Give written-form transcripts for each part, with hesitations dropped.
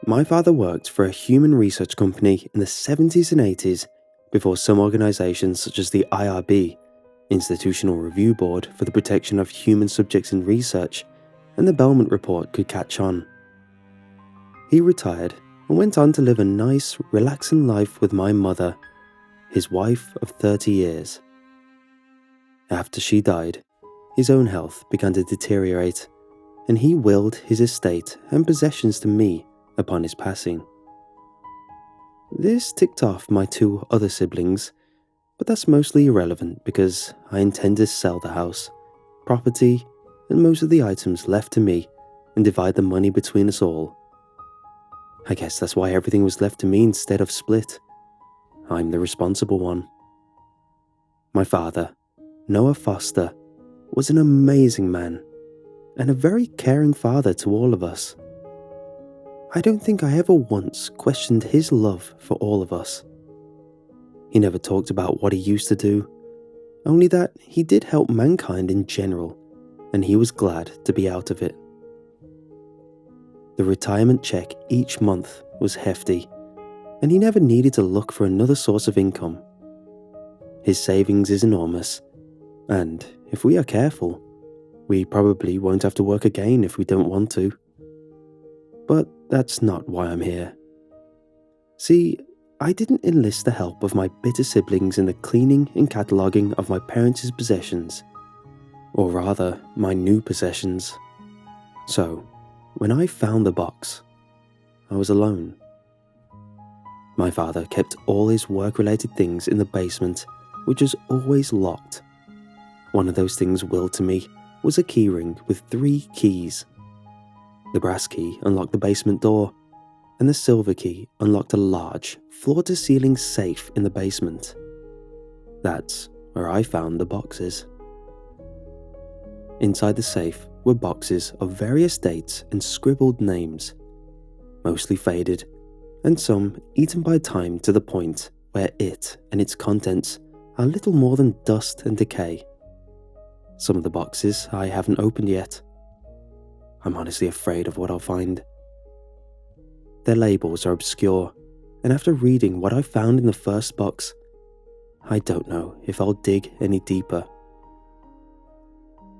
My father worked for a human research company in the 70s and 80s before some organisations such as the IRB, Institutional Review Board for the Protection of Human Subjects in Research, and the Belmont Report could catch on. He retired and went on to live a nice, relaxing life with my mother, his wife of 30 years. After she died, his own health began to deteriorate, and he willed his estate and possessions to me upon his passing. This ticked off my two other siblings, but that's mostly irrelevant because I intend to sell the house, property, and most of the items left to me and divide the money between us all. I guess that's why everything was left to me instead of split. I'm the responsible one. My father, Noah Foster, was an amazing man and a very caring father to all of us. I don't think I ever once questioned his love for all of us. He never talked about what he used to do, only that he did help mankind in general, and he was glad to be out of it. The retirement check each month was hefty, and he never needed to look for another source of income. His savings is enormous, and if we are careful, we probably won't have to work again if we don't want to. But that's not why I'm here. See, I didn't enlist the help of my bitter siblings in the cleaning and cataloguing of my parents' possessions, or rather, my new possessions. So, when I found the box, I was alone. My father kept all his work-related things in the basement, which was always locked. One of those things willed to me was a keyring with 3 keys. The brass key unlocked the basement door, and the silver key unlocked a large, floor-to-ceiling safe in the basement. That's where I found the boxes. Inside the safe were boxes of various dates and scribbled names, mostly faded, and some eaten by time to the point where it and its contents are little more than dust and decay. Some of the boxes I haven't opened yet. I'm honestly afraid of what I'll find. Their labels are obscure, and after reading what I found in the first box, I don't know if I'll dig any deeper.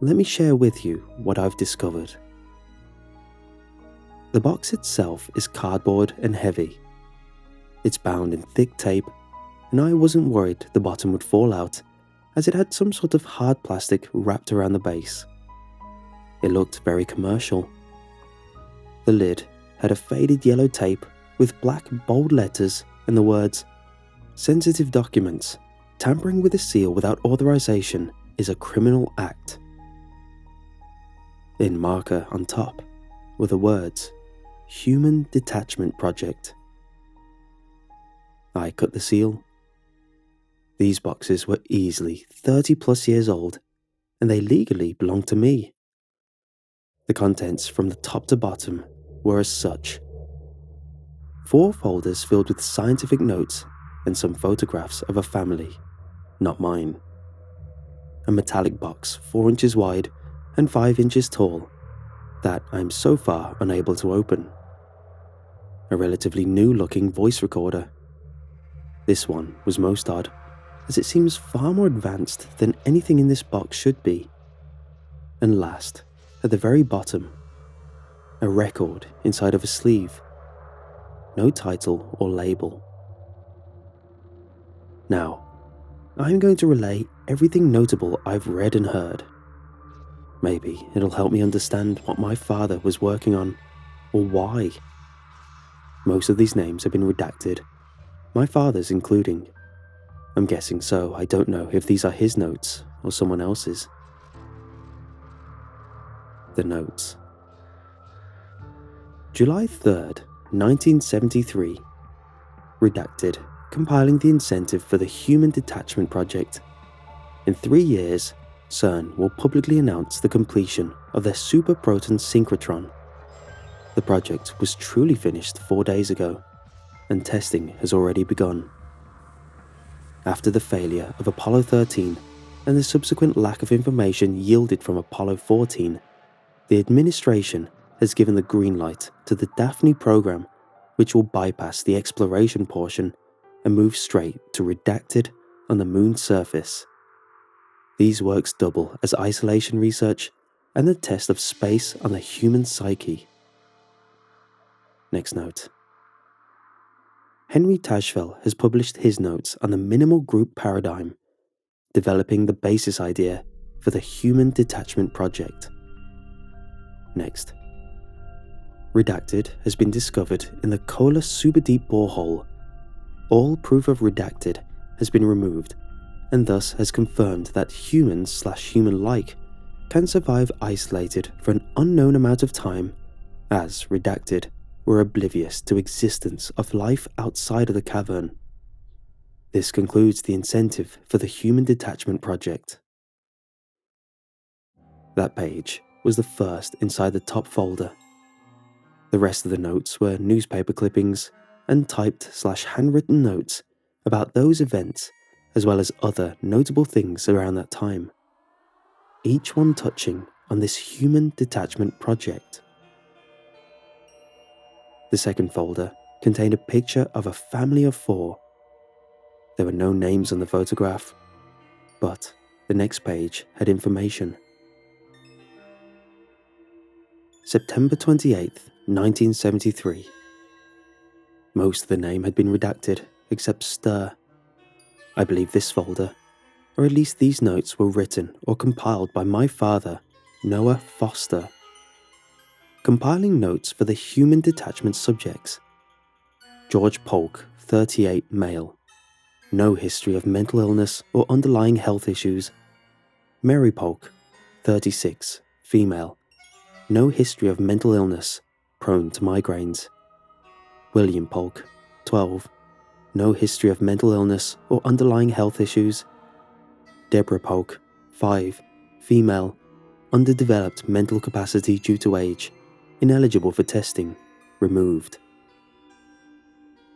Let me share with you what I've discovered. The box itself is cardboard and heavy. It's bound in thick tape, and I wasn't worried the bottom would fall out, as it had some sort of hard plastic wrapped around the base. It looked very commercial. The lid had a faded yellow tape with black bold letters and the words, "Sensitive documents. Tampering with a seal without authorization is a criminal act." In marker on top were the words, "Human Detachment Project." I cut the seal. These boxes were easily 30 plus years old, and they legally belonged to me. The contents from the top to bottom were as such. 4 folders filled with scientific notes and some photographs of a family, not mine. A metallic box 4 inches wide and 5 inches tall that I'm so far unable to open. A relatively new-looking voice recorder. This one was most odd, as it seems far more advanced than anything in this box should be. And last, at the very bottom, a record inside of a sleeve. No title or label. Now, I'm going to relay everything notable I've read and heard. Maybe it'll help me understand what my father was working on, or why. Most of these names have been redacted, my father's including. I'm guessing so. I don't know if these are his notes or someone else's. The notes. July 3rd, 1973. Redacted, compiling the incentive for the Human Detachment Project. In 3 years, CERN will publicly announce the completion of their Super Proton Synchrotron. The project was truly finished 4 days ago, and testing has already begun. After the failure of Apollo 13 and the subsequent lack of information yielded from Apollo 14, the administration has given the green light to the Daphne program which will bypass the exploration portion and move straight to Redacted on the moon's surface. These works double as isolation research and the test of space on the human psyche. Next note. Henry Tajfel has published his notes on the minimal group paradigm, developing the basis idea for the Human Detachment Project. Next. Redacted has been discovered in the Kola superdeep borehole. All proof of Redacted has been removed and thus has confirmed that humans/human-like can survive isolated for an unknown amount of time, as Redacted were oblivious to existence of life outside of the cavern. This concludes the incentive for the Human Detachment Project. That page was the first inside the top folder. The rest of the notes were newspaper clippings and typed/handwritten notes about those events, as well as other notable things around that time, each one touching on this Human Detachment Project. The second folder contained a picture of a family of 4. There were no names on the photograph, but the next page had information. September 28th, 1973. Most of the name had been redacted, except Stir. I believe this folder, or at least these notes, were written or compiled by my father, Noah Foster. Compiling notes for the Human Detachment subjects. George Polk, 38, male. No history of mental illness or underlying health issues. Mary Polk, 36, female. No history of mental illness, prone to migraines. William Polk, 12. No history of mental illness or underlying health issues. Deborah Polk, 5, female. Underdeveloped mental capacity due to age. Ineligible for testing. Removed.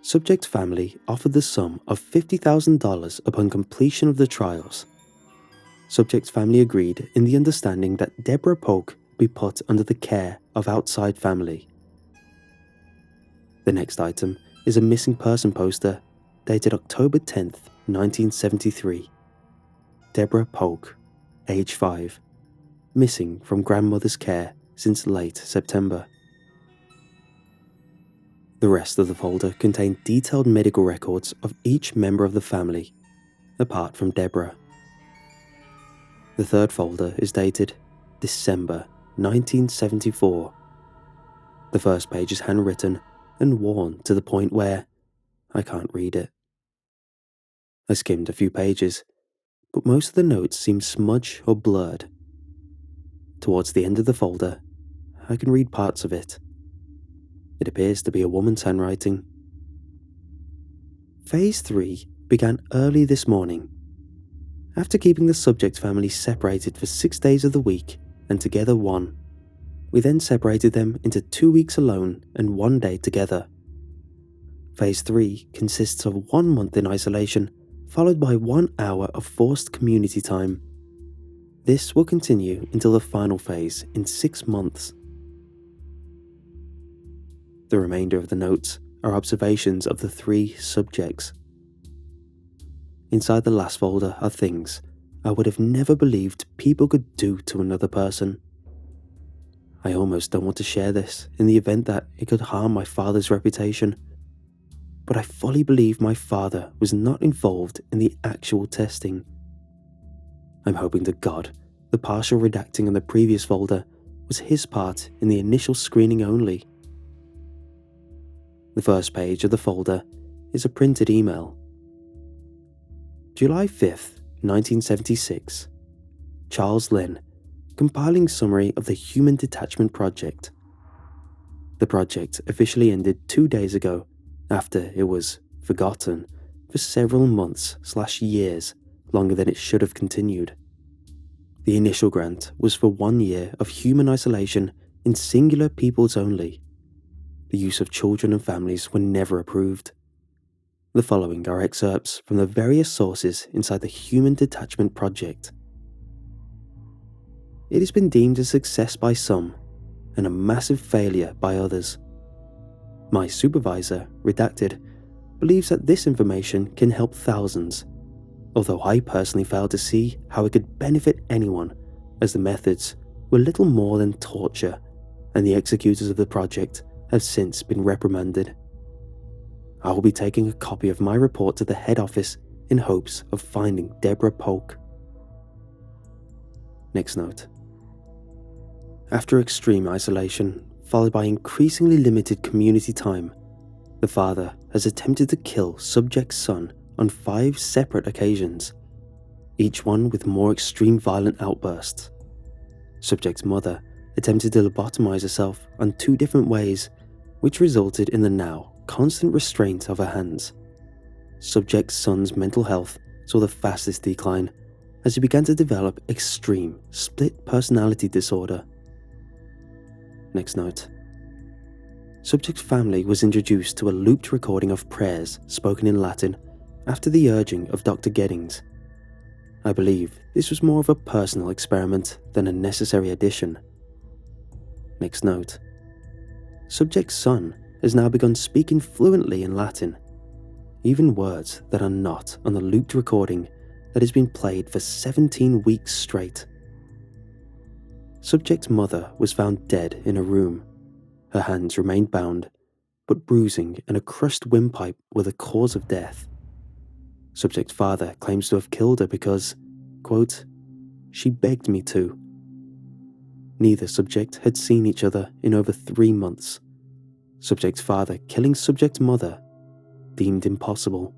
Subject family offered the sum of $50,000 upon completion of the trials. Subject family agreed in the understanding that Deborah Polk be put under the care of outside family. The next item is a missing person poster dated October 10th, 1973. Deborah Polk, age 5, missing from grandmother's care since late September. The rest of the folder contained detailed medical records of each member of the family, apart from Deborah. The third folder is dated December 1974. The first page is handwritten and worn to the point where I can't read it. I skimmed a few pages, but most of the notes seem smudged or blurred. Towards the end of the folder, I can read parts of it. It appears to be a woman's handwriting. Phase 3 began early this morning. After keeping the subject family separated for 6 days of the week and together 1, we then separated them into 2 weeks alone and 1 day together. Phase 3 consists of 1 month in isolation, followed by 1 hour of forced community time. This will continue until the final phase in 6 months. The remainder of the notes are observations of the 3 subjects. Inside the last folder are things I would have never believed people could do to another person. I almost don't want to share this in the event that it could harm my father's reputation, but I fully believe my father was not involved in the actual testing. I'm hoping to God the partial redacting on the previous folder was his part in the initial screening only. The first page of the folder is a printed email. July 5th, 1976. Charles Lynn, compiling summary of the Human Detachment Project. The project officially ended 2 days ago after it was forgotten for several months/years longer than it should have continued. The initial grant was for 1 year of human isolation in singular peoples only. The use of children and families were never approved. The following are excerpts from the various sources inside the Human Detachment Project. It has been deemed a success by some and a massive failure by others. My supervisor, redacted, believes that this information can help thousands, although I personally fail to see how it could benefit anyone, as the methods were little more than torture, and the executors of the project have since been reprimanded. I will be taking a copy of my report to the head office in hopes of finding Deborah Polk. Next note. After extreme isolation, followed by increasingly limited community time, the father has attempted to kill subject's son on 5 separate occasions, each one with more extreme violent outbursts. Subject's mother attempted to lobotomize herself on 2 different ways, which resulted in the now constant restraint of her hands. Subject's son's mental health saw the fastest decline as he began to develop extreme split personality disorder. Next note. Subject's family was introduced to a looped recording of prayers spoken in Latin after the urging of Dr. Geddings. I believe this was more of a personal experiment than a necessary addition. Next note. Subject's son has now begun speaking fluently in Latin, even words that are not on the looped recording that has been played for 17 weeks straight. Subject's mother was found dead in a room. Her hands remained bound, but bruising and a crushed windpipe were the cause of death. Subject's father claims to have killed her because, quote, "she begged me to." Neither subject had seen each other in over 3 months. Subject's father killing subject's mother, deemed impossible.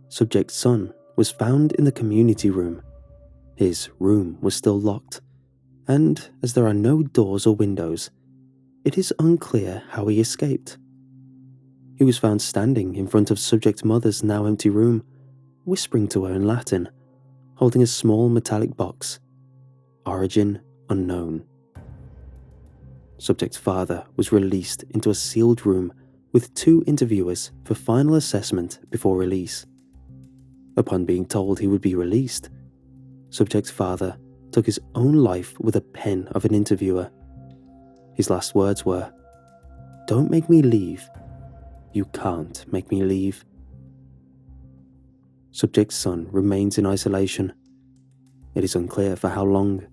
Subject's son was found in the community room. His room was still locked, and as there are no doors or windows, it is unclear how he escaped. He was found standing in front of subject's mother's now empty room, whispering to her in Latin, holding a small metallic box. Origin unknown. Subject's father was released into a sealed room with 2 interviewers for final assessment before release. Upon being told he would be released, subject's father took his own life with a pen of an interviewer. His last words were, "Don't make me leave. You can't make me leave." Subject's son remains in isolation. It is unclear for how long.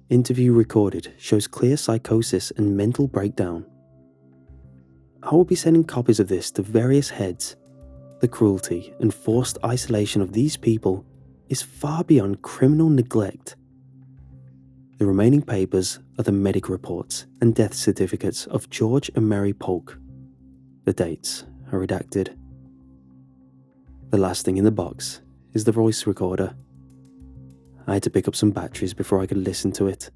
Interview recorded shows clear psychosis and mental breakdown. I will be sending copies of this to various heads. The cruelty and forced isolation of these people is far beyond criminal neglect. The remaining papers are the medical reports and death certificates of George and Mary Polk. The dates are redacted. The last thing in the box is the voice recorder. I had to pick up some batteries before I could listen to it.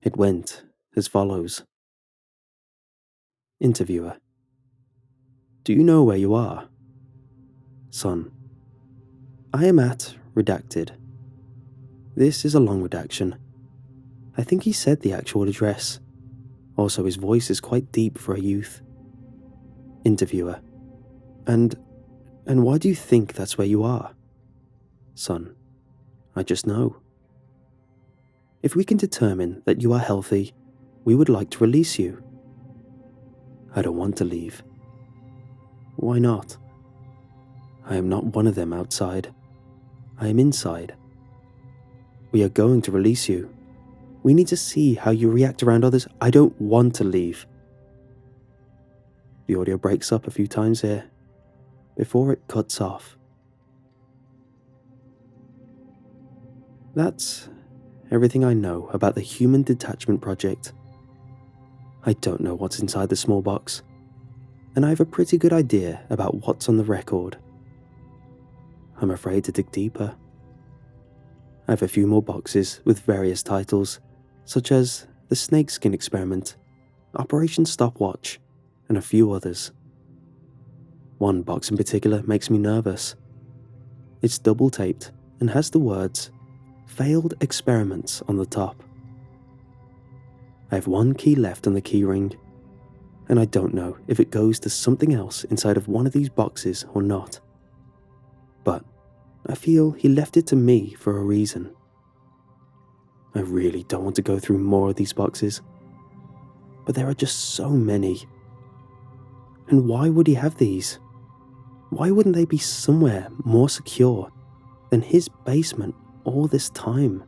It went as follows. Interviewer: "Do you know where you are?" Son: "I am at redacted." This is a long redaction. I think he said the actual address. Also, his voice is quite deep for a youth. Interviewer: And why do you think that's where you are?" Son: "I just know." "If we can determine that you are healthy, we would like to release you." "I don't want to leave." "Why not?" "I am not one of them outside. I am inside." "We are going to release you. We need to see how you react around others. I don't want to leave." The audio breaks up a few times here, before it cuts off. That's everything I know about the Human Detachment Project. I don't know what's inside the small box, and I have a pretty good idea about what's on the record. I'm afraid to dig deeper. I have a few more boxes with various titles, such as The Snakeskin Experiment, Operation Stopwatch, and a few others. One box in particular makes me nervous. It's double taped and has the words "Failed Experiments" on the top. I have one key left on the key ring, and I don't know if it goes to something else inside of one of these boxes or not. But I feel he left it to me for a reason. I really don't want to go through more of these boxes. but there are just so many. And why would he have these? Why wouldn't they be somewhere more secure than his basement all this time?